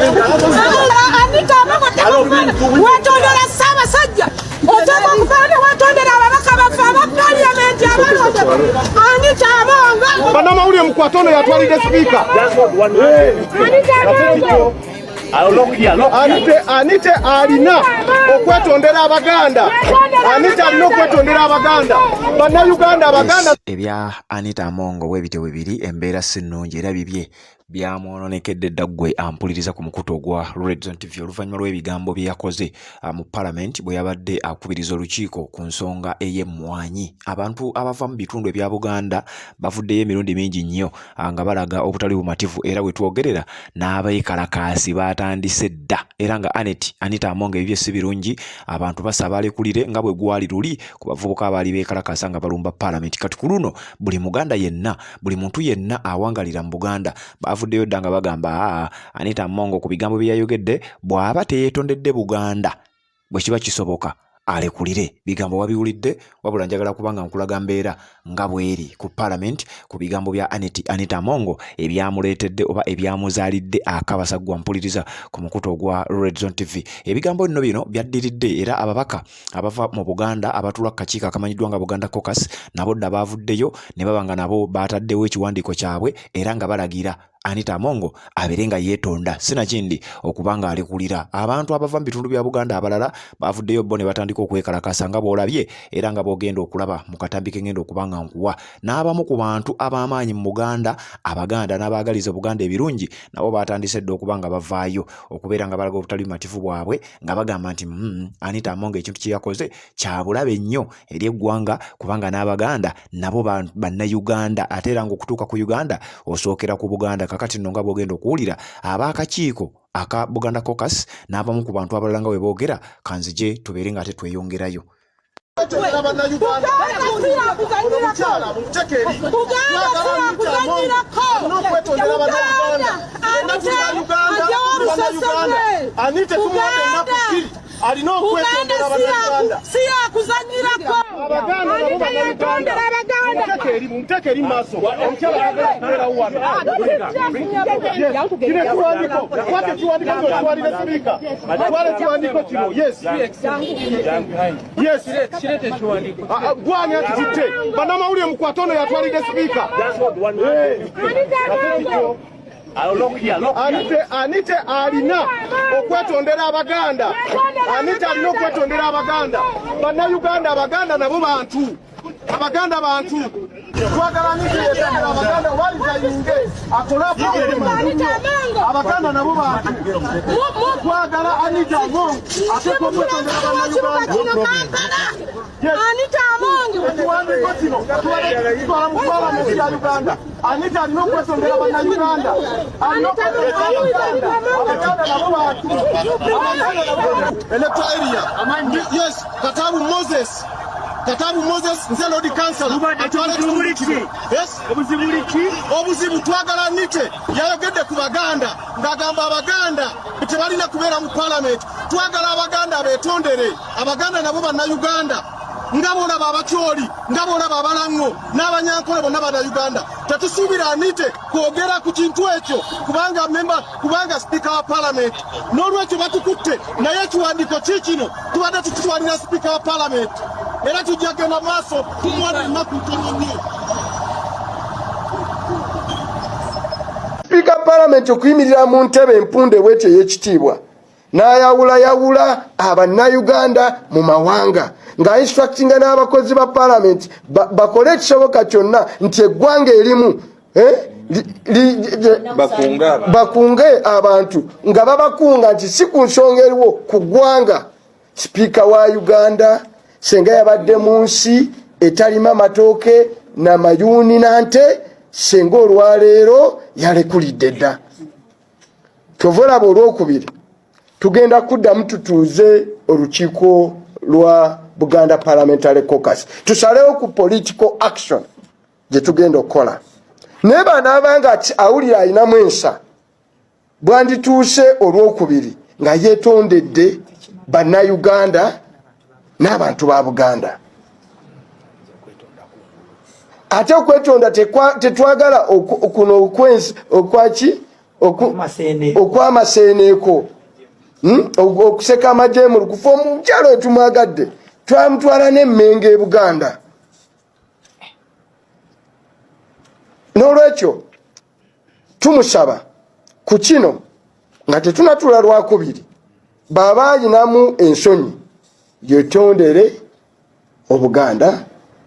Anita Among watondera saba sajja otaka kupanda watondera ababaka bafa parliament Anita Among banama uli mkwatono yatwalide speaker Anita alina okwetondera Abaganda. Anita alina okwetondera Abaganda. Bannayuganda Abaganda. Ebya Anita Among webite webiri embeera sinnungi era bibye byamwononekedde ddagwe ampuliriza ku mukutu ogwa Red Zone TV oluvannyuma lw'ebigambo bye yakoze mu Parliament bwe yabadde akubiriza olukiiko ku nsonga ey'emmwanyi. Abantu abava mu bitundu ebya Buganda bavuddeyo emirundi mingi nnyo nga balaga obutali bumativu era bwe twogerera n'abeekalakaasi batandise dda era nga Anita Among ebibye si birungi abantu basaba Alekulire nga bwe gwali luli ku bavubuka abaali beekalakaasa nga balumba Parliament. Kati ku luno buli Muganda yenna buli muntu yenna awangalira mu Buganda bavuddeyo dda nga bagamba Anita Among ku bigambo bye yayogedde bw'aba teyeetondedde Buganda bwe kiba kisoboka Alekulire. Bigambo wabiwulidde wabula njagala kubanga nkulaga mbeera nga bweri ku Parliament ku bigambo bya Anita Among ebyamuleetedde oba ebyamuzaalidde akabasagwa mpuliriza ku mukutu ogwa Red Zone TV. Ebigambo bino byaddiridde era ababaka abava mu Buganda abatula kakiiko akamanyiddwa nga Buganda Caucus nabo dda bavuddeyo ne babanga nabo bataddewo ekiwandiiko kyabwe era nga balagira Anita Among aberenga yeetonda sinakindi okubanga Alekulira. Abantu abava mu bitundu bya Buganda abalala bavuddeyo bo ne batandika okwekalakasa nga boolabye era nga boogenda okulaba mu katambi kengenda okubanga nkuwa. N'abamu ku bantu ab'amaanyi mu Buganda Abaganda n'abaagaliza Buganda ebirungi nabo batandise dda okubanga bavaayo okubeera nga balaga obutali bumativu bwabwe nga bagamba nti Anita Among ekintu kye yakoze kya bulabe nnyo eri eggwanga kubanga n'Abaganda nabo bannayuganda ate era ng'okutuuka ku Uganda osookera ku Buganda. Kakati nno nga bwogenda okuwulira ab'akakiiko aka Buganda Caucus n'abamu ku bantu abalala nga bwe boogera kanzije tubeere nga ate tweyongerayo. alina okwetondera Abaganda siya kuzanyirako Abaganda nabo bannayuganda mumuteke eri maaso omukyala agala wano kino ekiwandiko kwate ekiwandiko kyotwalire sipiika twala ekiwandiko kino gwani atitute bannamawulire mukwatono yatwalire sipiika Anita alina okwetondera Abaganda. Anita alina okwetondera Abaganda. Bannayuganda Abaganda nabo bantu. Abaganda bantu. Twagala Anita yetondera Abaganda walizayinge akola Abaganda nabo bantu. Twagala Anita Among atekwetondera Bannayuganda. Anita Among Uganda. Anita alina okwetondera Bannayuganda. Electoral area. Yes, Katabu Moses nze Lord Council yes obuzibu twagala Anita yayogedde ku Baganda ngagamba Abaganda tebalina kubeera mu Parliament. Twagala Abaganda betondere Abaganda nabo bannayuganda nga boolaba abakyoli nga boolaba abalango n'abanyankole bonna bannayuganda. Tetusuubira Anita kwogera ku kintu ekyo kubanga Speaker wa Parliament n'olwekyo batukutte naye ekiwandiiko kikino tubadde tukitwalira Speaker wa Parliament era tujja genda maaso tumwana ennaku ntono nnyo. Speaker wa Parliament okuyimirira mu ntebe empunde bw'etyo ey'ekitiibwa n'ayawulayawula abannayuganda mu mawanga nga instructinga n'abakozi ba Parliament bakole ekisoboka kyonna nti eggwanga erimu bakunge abantu nga babakunga nti si ku nsonga eriwo ku ggwanga. Sipiika wa Uganda senga yabadde mu nsi etalima matooke na mayuuni nante senga olwaleero yalekulidde dda. Kyova olaba olwokubiri tugenda kuddamu tutuuze olukiiko lwa Buganda Parliamentary Caucus tusalewo ku political action gye tugenda okukola. Naye banaabanga awulira alinamu ensa bwandituuse olwokubiri nga yeetondedde bannayuganda n'abantu ba Buganda. Ate okwetonda tetwagala kuno okwaki okwamaseeneeko okuseka amajemulu kufa omukyalo etumwagadde twamutwala n'emmenge e Buganda. N'olwekyo tumusaba ku kino nga tetunatula lwakubiri baba ayinamu ensonyi yetondere Obuganda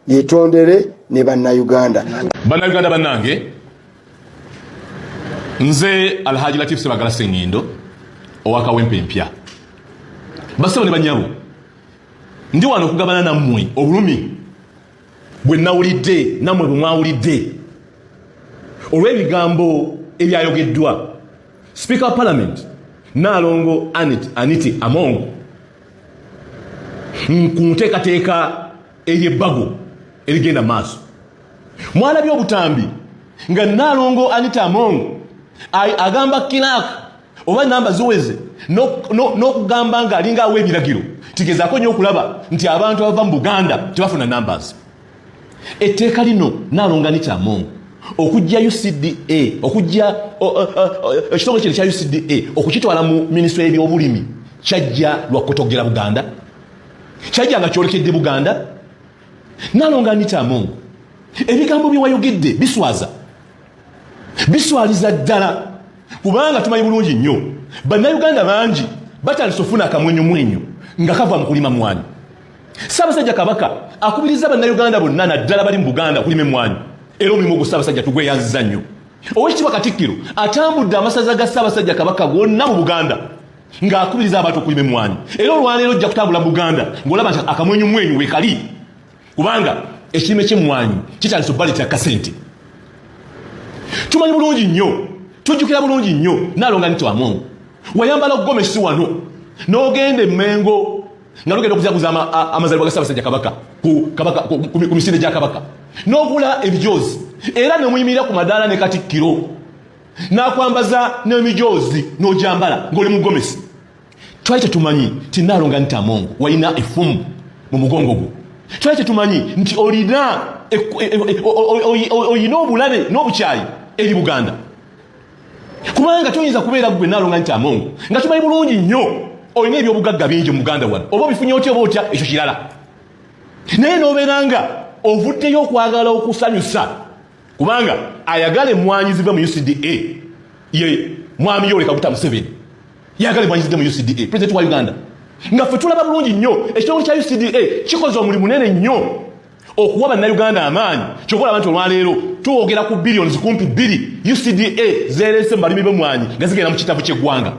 yetondere ne bannayuganda. Bannayuganda bannange, nze Alhaji Latif Sebagala Ssengindo owakawempe empya basabo ne banyabo ndi wano okugabana nammwe obulumi bwe nawulidde nammwe bwe mwawulidde olw'ebigambo ebyayogeddwa Speaker of Parliament Nalongo Anita Among ku nteekateeka ery'ebbago erigenda maaso. Mwalabye obutambi nga Nalongo Anita Among agamba Kinak oba namba ziweze n'okugamba nga alinga awa ebiragiro tigezaako nnyo okulaba nti abantu abava mu Buganda tebafuna numbers. Etteeka lino Nalongo Anita Among okujja UCDA okujja ekitongole kino kya UCDA okukitwala mu minisitule y'ebyobulimi kyajja lwakutogera Buganda, kyajja nga kyolekedde Buganda. Nalongo Anita Among ebigambo bye wayogedde biswaliza ddala kubanga tumanyi bulungi nnyo bannayuganda bangi batandise ofuna akamwenyumwenyu nga kava mu kulima mwanyi. Ssaabasajja Kabaka akubiriza bannayuganda bonna naddala bali mu Buganda okulima emmwanyi era omulimu ogwo Ssaabasajja tugweyanziza nnyo. Oweekitiibwa Katikkiro atambudde amasaza ga Ssaabasajja Kabaka gonna mu Buganda ng'akubiriza abantu okulima emmwanyi era olwaleero ojja kutambula mu Buganda ng'olaba nti akamwenyumwenyu weekali kubanga ekirime ky'emmwanyi kitandise obbaleetera kasente. Tumanyi bulungi nnyo tujjukira bulungi nnyo Nalongo Anita Among wayambala Gomesi wano n'ogenda Mengo nga lugenda okuzaguza amazalibwa ga Ssaabasajja Kabaka ku misinde gya Kabaka n'ogula ebijoozi era nemuyimirira ku madaala ne Katikkiro n'akwambaza n'emijoozi n'ojambala ng'oli mu Gomesi. Twali tetumanyi nti Nalongo Anita Among walina effumu mu mugongo gwo. Twali tetumanyi nti olina obulabe n'obukyayi eri Buganda kubanga toyinza kubeera gwe Nalongo Anita Among nga tumanyi bulungi nnyo olina ebyobugagga bingi mu Buganda wano oba obifunye otya oba otya ekyo kirala naye n'obeera nga ovuddeyo okwagala okusanyusa kubanga ayagala emmwanyi zive mu UCDA ye mwami Yoweri Kaguta Museveni yagala emmwanyi zive mu UCDA President wa Uganda nga ffe tulaba bulungi nnyo ekitongole kya UCDA kikoze omulimu munene nnyo okuwa bannayuganda amaanyi kyokkola abantu olwaleero twogera ku billions kumpi 2 UCDA zeerese mu balimi b'emmwanyi nga zigenda mu kitabu ky'eggwanga.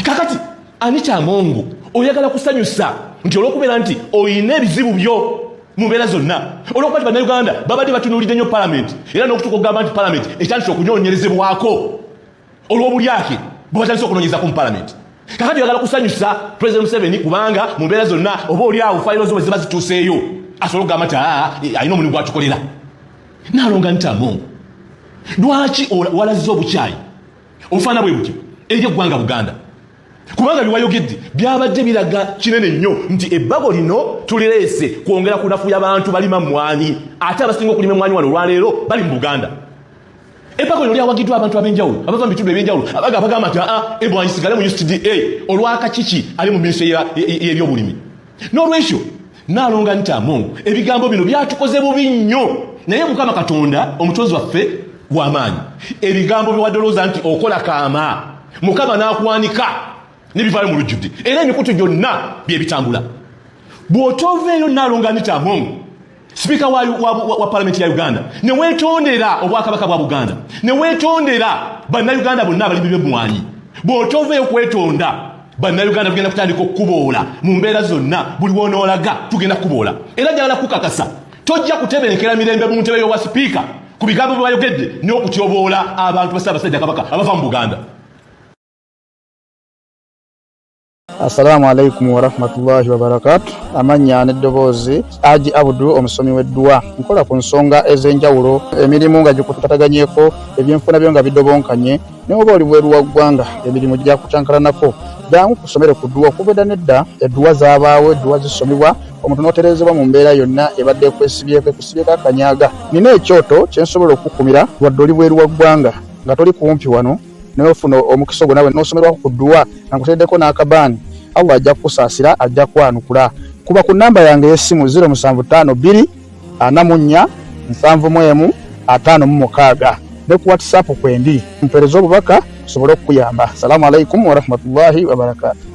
Kakati Anita Among oyagala kusanyusa nti olw'okubeera nti oyina ebizibu byo mu mbeera zonna olw'okuba nti bannayuganda babadde batunuulidde nnyo Parliament era n'okutuuka okugamba nti Parliament etandise okunyonyerezebwako olw'obulyake bwe batandise okunoonyereza mu Parliament. Kakati oyagala kusanyusa President Museveni kubanga mu mbeera zonna oba oli awo fayiro zo bwe ziba zituuseeyo asobola okugamba nti alina omulimu gwatukolera. Nalongo Anita Among lwaki walazizza obukyayi obufaana bwe butyo eri eggwanga Buganda kubanga biwayogedde byabadde biraga kinene nnyo nti ebbago lino tulireese kwongera kunafuya abantu balima mmwanyi ate abasinga okulima emmwanyi wano olwaleero bali mu Buganda. Ebbago lino lyawagiddwa abantu ab'enjawulo abava mu bitundu eby'enjawulo abagamba nti emmwanyi sigale mu UCDA olwakakiki ali mu minisitule y'ebyobulimi. N'olwekyo Nalongo Anita Among ebigambo bino byatukoze bubi nnyo naye Mukama Katonda omutonzi waffe w'amaanyi ebigambo byewaddolooza nti okola kaama Mukama n'akuwanika n'ebivaayo mu lujjudde era emikutu gyonna byebitambula. Bw'otoveeyo Nalongo Anita Among Speaker wa Parliament ya Uganda ne weetondera obwakabaka bwa Buganda ne weetondera bannayuganda bonna abalimi b'emmwanyi bw'otoveeyo kwetonda bannayuganda tugenda kutandika okukuboola mu mbeera zonna buli woonoolaga tugenda kukuboola era njagala kukakasa tojja kutebenkera mirembe mu ntebe y'obwa sipiika ku bigambo bye bayogedde n'okutyoboola abantu ba Ssaabasajja Kabaka abava mu Buganda. Assalamu alaikum wa rahmatullahi wa barakatuh. Amanya n'eddoboozi Haji Abdu omusomi w'eddwa nkola ku nsonga ez'enjawulo emirimu nga gikutukataganyeeko ebyenfuna byo nga bidobonkanye ne oba oli bweru wa ggwanga emirimu gya kutankalanako jangu kusomere ku ddwa okubedda nedda eddwa zaabaawo eddwa zisomibwa omuntu n'oterezebwa mu mbeera yonna ebadde ekwesibyeko akanyaga. Nina ekyoto kye nsobola okukumira wadde oli bweru wa ggwanga nga toli kumpi wano n'ofuna omukisa ogwo nawe n'osomerwako ku dduwa nakuteddeko n'akabaani Allah ajja kukusaasira ajja kwanukula. Kuba ku namba yange y'essimu 0752 44 71 56 ne ku WhatsApp kwendi mpereza obubaka sobole okukuyamba. Assalamu alaikum warahmatullahi wabarakatuh.